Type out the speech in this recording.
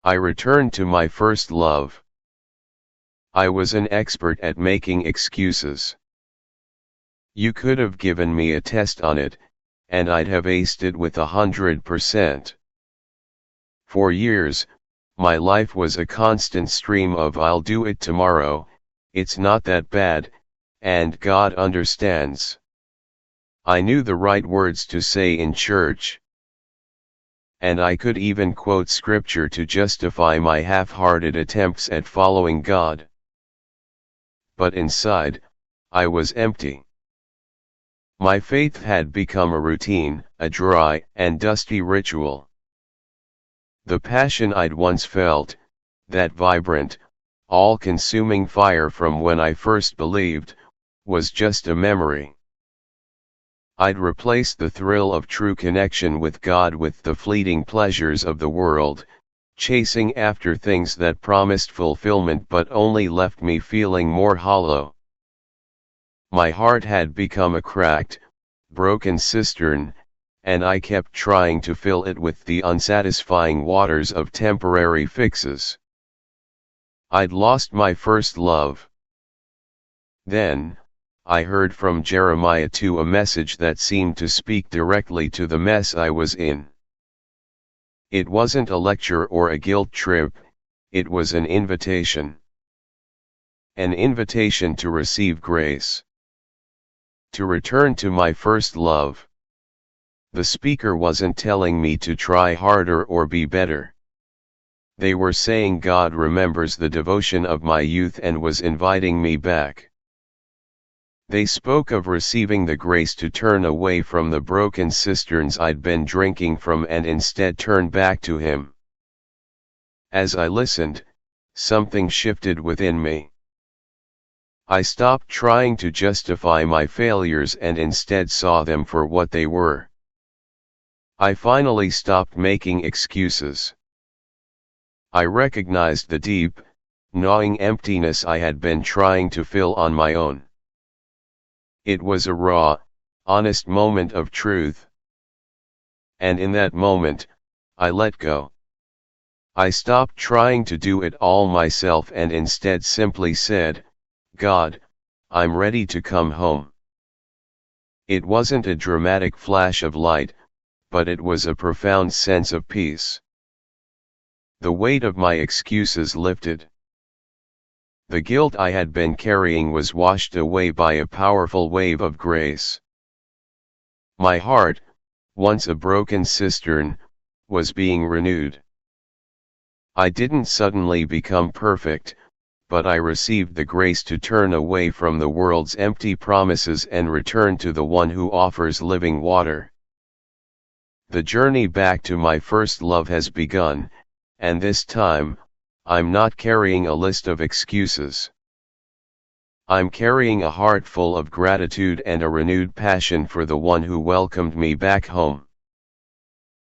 I returned to my first love. I was an expert at making excuses. You could have given me a test on it, and I'd have aced it with 100%. For years, my life was a constant stream of "I'll do it tomorrow, it's not that bad, and God understands." I knew the right words to say in church. And I could even quote scripture to justify my half-hearted attempts at following God. But inside, I was empty. My faith had become a routine, a dry and dusty ritual. The passion I'd once felt, that vibrant, all-consuming fire from when I first believed, was just a memory. I'd replaced the thrill of true connection with God with the fleeting pleasures of the world, chasing after things that promised fulfillment but only left me feeling more hollow. My heart had become a cracked, broken cistern, and I kept trying to fill it with the unsatisfying waters of temporary fixes. I'd lost my first love. Then, I heard from Jeremiah 2 a message that seemed to speak directly to the mess I was in. It wasn't a lecture or a guilt trip, it was an invitation. An invitation to receive grace. To return to my first love. The speaker wasn't telling me to try harder or be better. They were saying God remembers the devotion of my youth and was inviting me back. They spoke of receiving the grace to turn away from the broken cisterns I'd been drinking from and instead turn back to Him. As I listened, something shifted within me. I stopped trying to justify my failures and instead saw them for what they were. I finally stopped making excuses. I recognized the deep, gnawing emptiness I had been trying to fill on my own. It was a raw, honest moment of truth. And in that moment, I let go. I stopped trying to do it all myself and instead simply said, "God, I'm ready to come home." It wasn't a dramatic flash of light, but it was a profound sense of peace. The weight of my excuses lifted. The guilt I had been carrying was washed away by a powerful wave of grace. My heart, once a broken cistern, was being renewed. I didn't suddenly become perfect, but I received the grace to turn away from the world's empty promises and return to the one who offers living water. The journey back to my first love has begun, and this time, I'm not carrying a list of excuses. I'm carrying a heart full of gratitude and a renewed passion for the one who welcomed me back home.